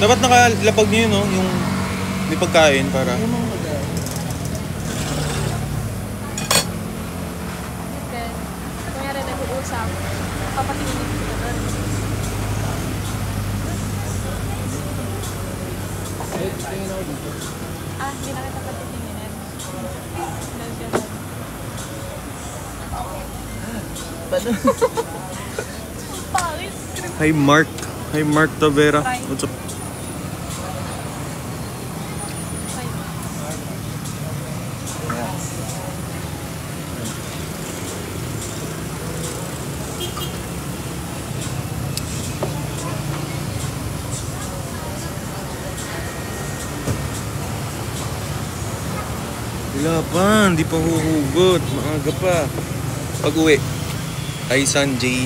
Dapat nakalapag niyo yun, no? Yung may pagkain para... Yung mga mag-aari. Then, kunyari nag-uusap, papatingin ko na doon. Tingin ako dito. Hindi na kita patinginin. Dahil Paano? pangit. Hi Mark. Hi Mark Tavera. What's up? Wala pa, hindi pa huhugot. Maaga pa. Pag-uwi. Hi Sanjay.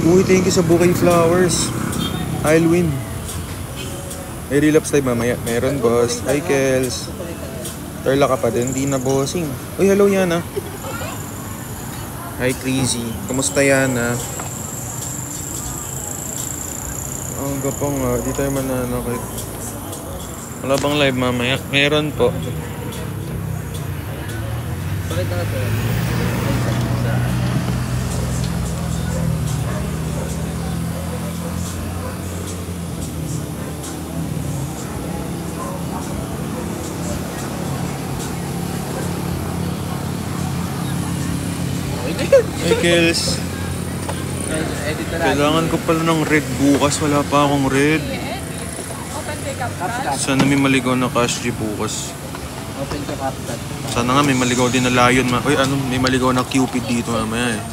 Uy, thank you sa bouquet flowers. I'll win. May relapse tayo mamaya. Meron, boss. Hi, Kels. Tarla ka pa din. Hindi na bossing. Uy, hello, Yana. Hi, Crazy. Kamusta, Yana? Ang gapang nga. Di tayo mananakit. Wala bang live mamaya? Meron po. Bakit natin? Hey, Kels. Edit na natin. Kailangan ko pala ng red bukas. Wala pa akong red. Open pick up ka. Sana may maligaw na cash G bukas. Open ka captain. Sana nga may maligaw din na lion. Uy, ano, may maligaw na cupid dito mamaya eh.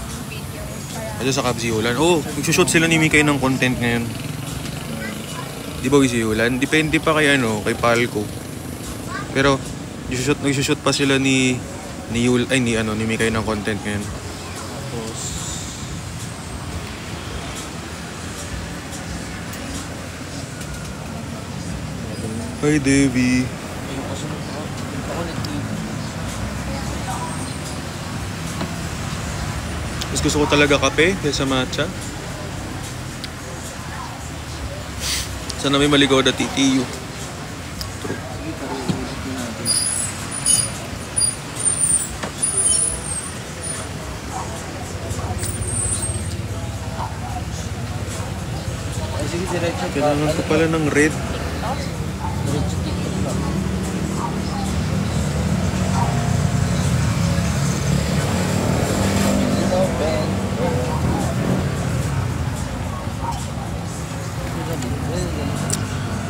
Ito sa Kabsiulan. Oh, nagsushoot sila ni Mikay ng content ngayon. Di ba Wisiulan? Depende pa kay ano, kay Palco. Pero nagsushoot pa sila ni Mikay ng content ngayon. Tapos, Hi, Devi. ayun kasi ako nag-TV. Mas gusto ko talaga kape kaysa matcha. Sana may maligaw na titiyo. True. Sige, pare-ulit din natin. Ay, sige, diretso. Kailangan ko pala ng red. Diretso TikTok lang.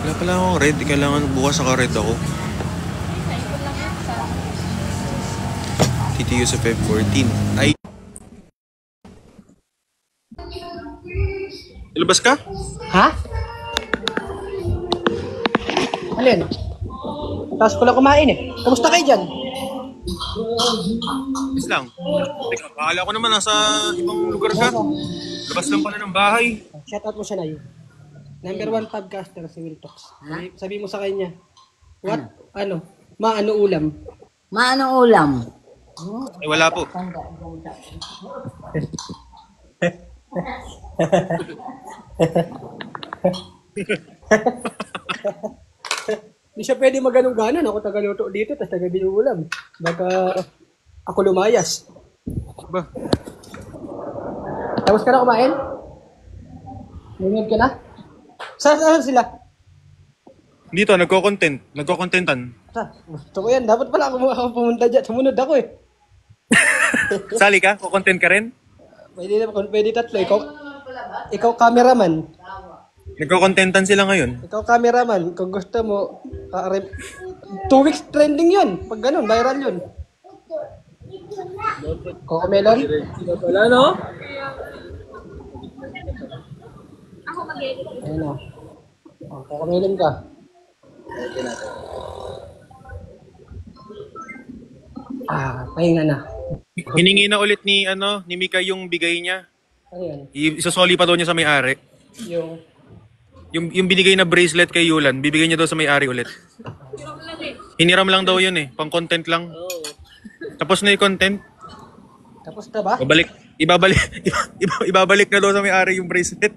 Wala pala akong red. Kailangan bukas saka red ako. Naipon lang yun sa... Titiyo sa Feb 14. Ay! Ilabas ka? Ha? Alin? Tapos ko lang kumain eh. Kamusta kayo dyan? Is lang. Teka, akala ko naman nasa ibang lugar ka. Labas lang pala ng bahay. Shoutout mo siya na yun. Number 1 podcaster si Will Talks. Sabi mo sa kanya, what? Ano? Maano ulam? Maano ulam? Ay, wala po. Hindi siya pwede maganong-ganon. Ako tagaluto dito, tapos taga-binuulam. Baka ako lumayas. Ba? Tapos ka na kumain? Nungod ka na? Saan sila? Dito, nagko-content. Nagko-contentan. Gusto ko yan. Dapat pala ako pumunta dyan. Sumunod ako eh. Sali ka? Ko-content ka rin? Pwede tatlo. Ikaw cameraman. Nagko-contentan sila ngayon. Ikaw cameraman. Kung gusto mo, 2 weeks trending yun. Pag ganun, viral yun. Coco Melon? Wala, no? Ako mag-edit. Ayun o. Coco Melon ka. Pahinga na. Hiningi na ulit ni Mika yung bigay niya. Ano yan? Isasoli pa daw niya sa may-ari. Yung Yung binigay na bracelet kay Yulan, bibigay niya daw sa may-ari ulit. Yung lang eh. Hiniram lang daw yun eh. Pang content lang. Oo. Tapos na yung content. Tapos na ba? Ibabalik, ibabalik na daw sa may-ari yung bracelet.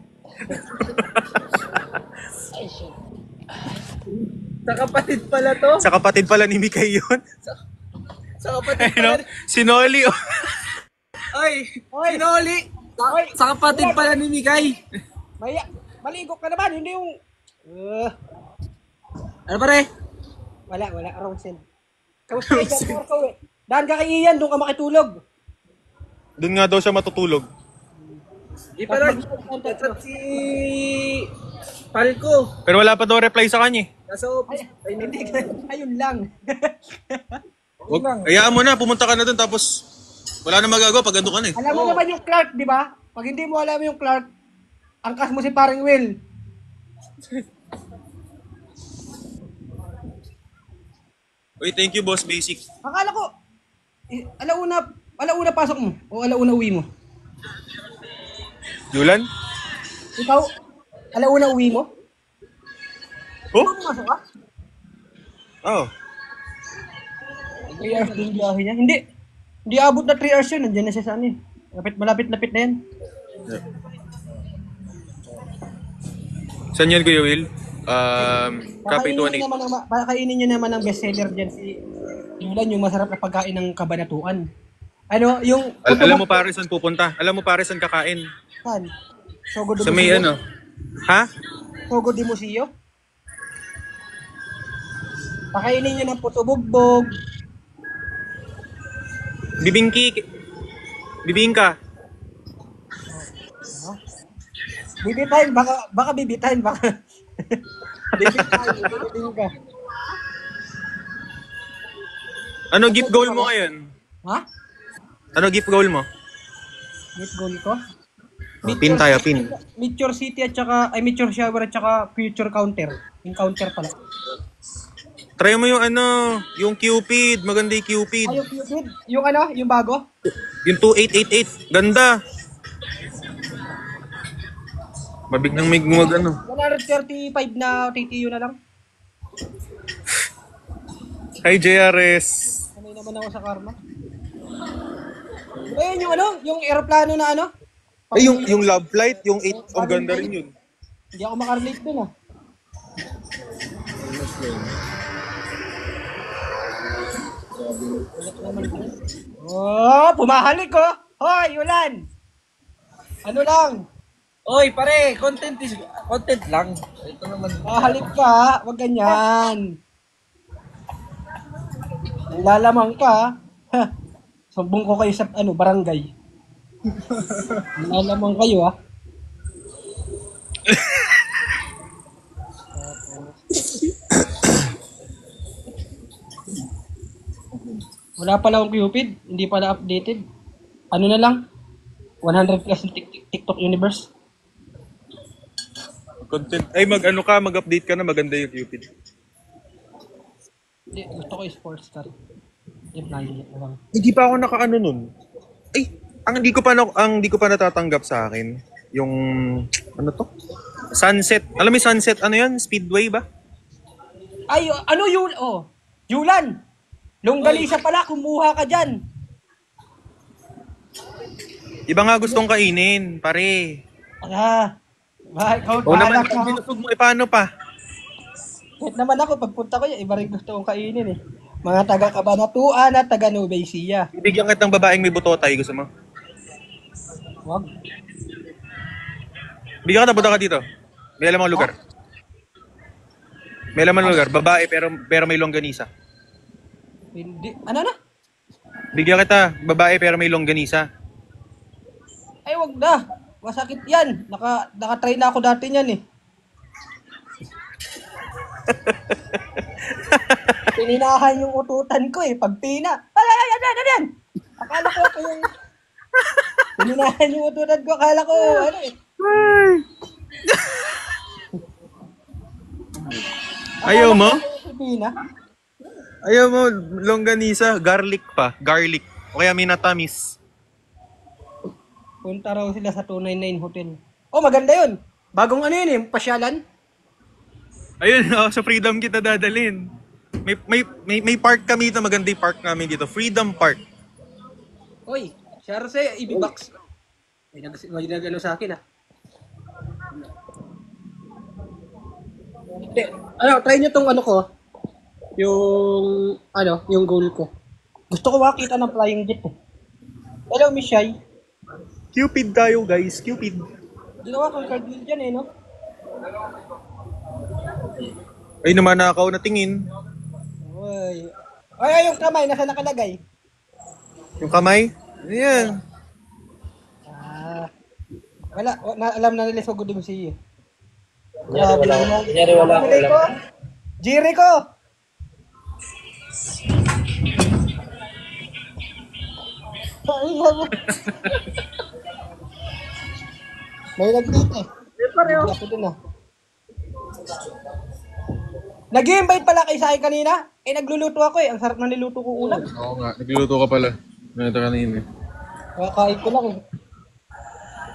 Sa kapatid pala to. Sa kapatid pala ni Mikay yun. Sa kapatid Ayun, no? pala. Si Noli. Oh. Oy! Sinoli! Sa kapatid pala ni Mikay. Maligo ka naman, hindi yung... Ano pare? Wala, wrong send. Kamusta kayo dyan, Marco eh? Daan ka kay Ian, doon ka makitulog. Doon nga daw siya matutulog. Di pala. Chat si Palco. Pero wala pa daw reply sa kanya eh. Nasa office. Ay, hindi, ayun lang. Hayaan mo na, pumunta ka na doon tapos wala na magagawa pag ando ka na eh. Alam mo naman yung Clark, di ba? Pag hindi mo alam yung Clark, angkas mo si paring Will. Uy, thank you boss, basic. Akala ko, alauna pasok mo o alauna uwi mo? Yulan? Ikaw, alauna uwi mo? Oh? Pumasok ka? Oh. 3 hours din biyahe niya. Hindi abot na 3 hours yun. Nandiyan na siya sa ano eh. Malapit-lapit na yan. Saan yan, Kuya Will? Copy 20. Kainin nyo naman ang bestseller dyan si Yulan, yung masarap na pagkain ng Kabanatuan. Ano, yung... Alam mo pare saan pupunta? Alam mo pare saan kakain? Saan? Sogo de Sa may Museo? ano? Ha? Sogo de Museo? Pakainin nyo ng puto bugbog. Bibingka. Bibitahin, baka bibitahin, baka. Bibitahin ka. Ano gift goal mo ngayon? Ha? Ano gift goal mo? Meet goal ko? Pin tayo, pin. Meteor City at saka, ay Meteor Shower at saka Future Counter. Encounter pala. Try mo yung ano, yung Cupid. Maganda yung Cupid. Ay, yung Cupid? Yung ano? Yung bago? Yung 2888. Ganda. Mabiglang may gumag ano. 135 na TTU na lang. Hi JRS. Sanay naman ako sa karma. Diba yun yung ano? Yung aeroplano na ano? Ay, yung Love Flight, yung 8, ang ganda rin yun. Hindi ako makarelate dun ah. Oh, pumahalik ko. Hoy, Yulan. Ano lang? Oy, pare, content lang. Ito naman. Mahalik ka, wag ganyan. Lalamang ka. Ha. Sumbong ko kayo sa ano, barangay. Lalamang kayo ah. Wala pala akong Cupid, hindi pala updated. Ano na lang? 100 plus yung TikTok universe. Content. Ay, mag-update ka na, maganda yung Cupid. Hindi, gusto ko yung sports car. Yung planning na lang. Hindi pa ako nakaano nun. Ay, ang hindi ko pa natatanggap sa akin. Yung, ano to? Sunset. Alam mo yung Sunset, ano yan? Speedway ba? Ay, ano yun? Oh, Yulan! Longganisa pala, kumuha ka dyan. Iba nga gustong kainin, pare. Ikaw, O naman, bahala ka. pag binusog mo, paano pa? Kahit naman ako, pagpunta ko yan, iba rin gusto kong kainin eh. Mga taga-Kabanatuan at taga-Nueva Ecija. Bibigyan kitang babaeng may butotay, gusto mo? Wag. Bigyan ka, punta ka dito. May alam ang lugar. May alam ang lugar. Babae, pero may longganisa. Hindi. Ano na? Bigyan kita, babae, pero may longganisa. Ay, wag na. Masakit yan. Naka-try na ako dati niyan eh. Pininahan yung ututan ko eh. Pag pina. Yan. Akala ko ako yung... Pininahan yung ututan ko. Akala ko, ano eh. Ayaw mo? Pina. Ayaw mo, longganisa, garlic pa. Garlic. O kaya minatamis. Punta raw sila sa 299 Hotel. Oh, maganda yun. Bagong ano yun eh, pasyalan. Ayun, sa Freedom kita dadalhin. May park kami dito, maganda yung park namin dito. Freedom Park. Oy, Sharse, ibibox. May nag-ano sa akin ah. Hindi, try nyo tong ano ko. Yung goal ko. Gusto ko makita ng flying jet eh. Hello, Miss Shai. Cupid tayo guys, Cupid. Ginawa kong card wheel dyan eh, no? Ay naman nakaw na tingin. Ay, yung kamay, nasa nakalagay. Yung kamay? Ayan. Alam na nila sa good mo siya. Kunyari wala. Jericho! Ay, mo. May nag-date eh. Pareho. Ako din ah. Nag-invite pala kay sa akin kanina. Nagluluto ako eh. Ang sarap na niluto ko ulam. Oo nga, nagluluto ka pala. Ito kanina. Kakain ko lang eh.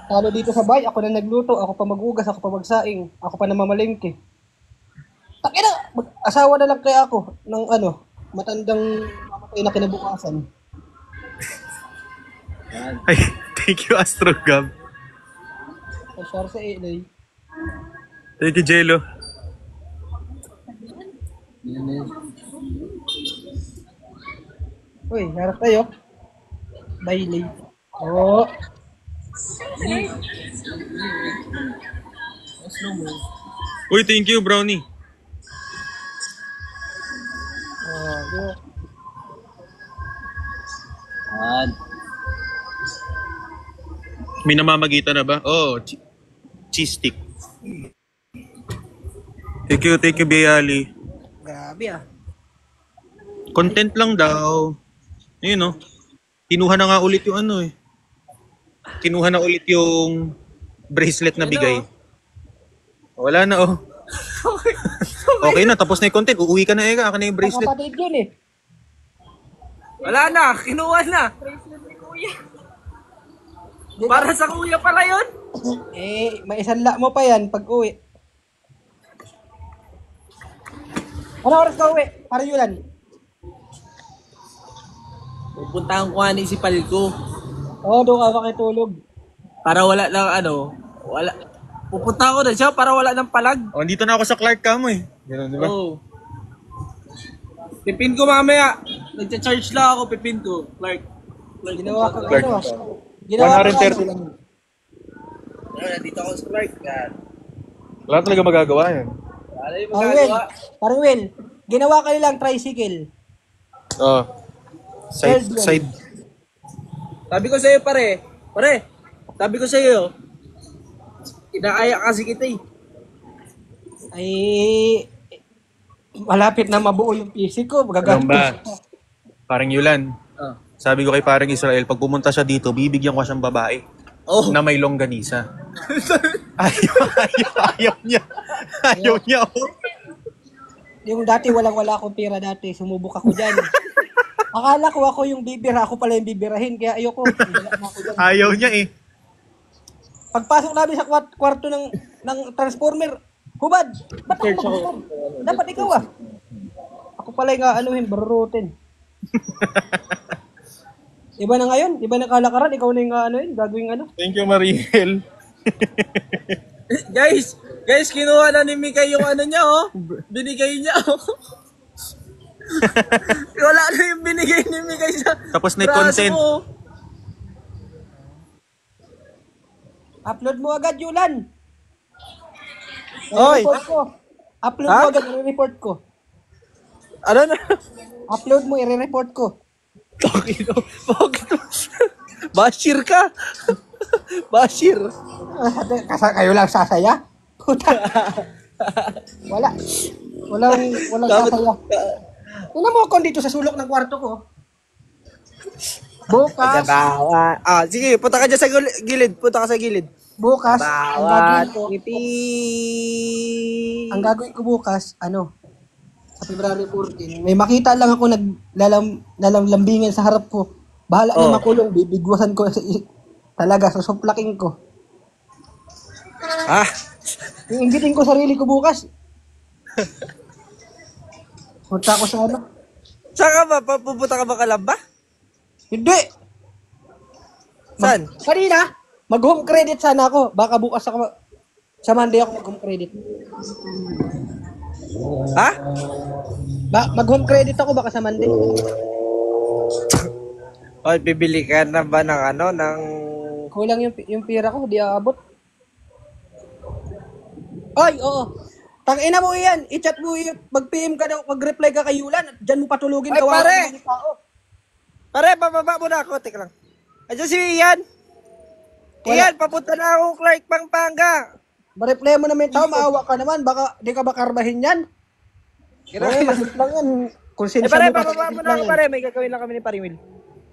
Talo dito sa bahay, ako na nagluto, ako pa magugas, ako pa magsaing, ako pa namamalengke. Takina, asawa na lang kaya ako ng matandang mamatay na kinabukasan. Ay, thank you Astro Gab. Share sa LA. Thank you Jello. Uy, harap tayo. Bailey. Oh. Uy, thank you Brownie. May namamagitan na ba? Oh, cheese stick. Thank you Biali. Grabe ah. Content lang daw. Ayun no. Kinuha na nga ulit yung ano eh. Kinuha na ulit yung bracelet na bigay. Wala na oh. Okay na, tapos na yung content. Uuwi ka na Eka, na yung bracelet. Kapatid yun eh. Wala na, kinuha na. Bracelet ni Kuya. Para sa kuya pala yun. May isanla mo pa yan pag uwi. Ano oras ka uwi? Para yulan. Pupuntahan ko nga si Palco. Doon ka makitulog. Para wala lang wala. Pupunta ako na siya para wala ng palag. Oh, dito na ako sa Clark Camo eh. Ganun, di ba? Oo. Pipin ko mamaya. Nagcha-charge lang ako, pipin ko. Clark. Ginawa ko Clark. Ginawa ko 130 lang. Nandito ako sa Clark. Wala talaga magagawa yan. Wala yung Parang magagawa. Will, ginawa ka nilang tricycle. Oh. Side. Sabi ko sa'yo pare. Sabi ko sa'yo. Inaaya kasi kita eh. Ay, malapit na mabuo yung PC ko. Ano ba? Parang Yulan. Oh. Sabi ko kay parang Israel, pag pumunta siya dito, bibigyan ko siyang babae. Oh. Na may longganisa. Ayaw niya. Ayaw niya. Oh. Yung dati wala akong pera dati. Sumubok ako dyan. Akala ko ako yung bibira. Ako pala yung bibirahin. Kaya ayoko. Ayaw niya eh. Pagpasok namin sa kwarto ng transformer, hubad. Ba't ako maghubad? Dapat ikaw ah. Ako pala yung barurutin. Iba na ngayon. Iba na kalakaran. Ikaw na yung gagawin Thank you, Mariel. Guys, kinuha na ni Mikay yung niya oh. Binigay niya oh. Wala na yung binigay ni Mikay sa Tapos na yung braso consent. mo. Upload mo agad, Yulan. Oy. I-report ko. Upload mo agad, i-report ko. Ano na? Upload mo, i-report ko. Bakit? Bashir ka? Bashir. Kayo lang sasaya? Puta. Walang sasaya. Tingnan mo ako dito sa sulok ng kwarto ko. Bukas. Sige, punta ka dyan sa gilid. Punta ka sa gilid. Bukas. Ang gagawin ko bukas, sa February 14, may makita lang ako naglalambingan sa harap ko. Bahala na makulong, bibigwasan ko talaga, susuplaking ko. Iinggitin ko sarili ko bukas. Punta ako sa ano? Saan ka ba? Pupunta ka ba Kalamba? Hindi! Saan? Kanina, mag-home credit sana ako. Baka bukas ako, sa Monday ako mag-home credit. Ha? Mag-home credit ako baka sa Monday. O, bibili ka na ba ng ano, ng... Kulang yung pira ko, di aabot. Ay, oo. Tangina mo yan, i-chat mo yan, mag-PM ka daw, mag-reply ka kay Yulan, at dyan mo patulugin Ay, kawawa pare! ng tao. Pare, bababa mo na ako. Teka lang. Andiyan si Ian. Ian, papunta na akong Clark, Pampanga. Ma-reply mo naman yung tao, maawa ka naman, baka di ka makarbahin yan. Kailangan- Eh, masip lang yan. Kung sino Pare, siya bababa mo na ako, pare. May gagawin lang kami ni Parimil.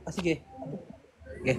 Ah, sige. Okay.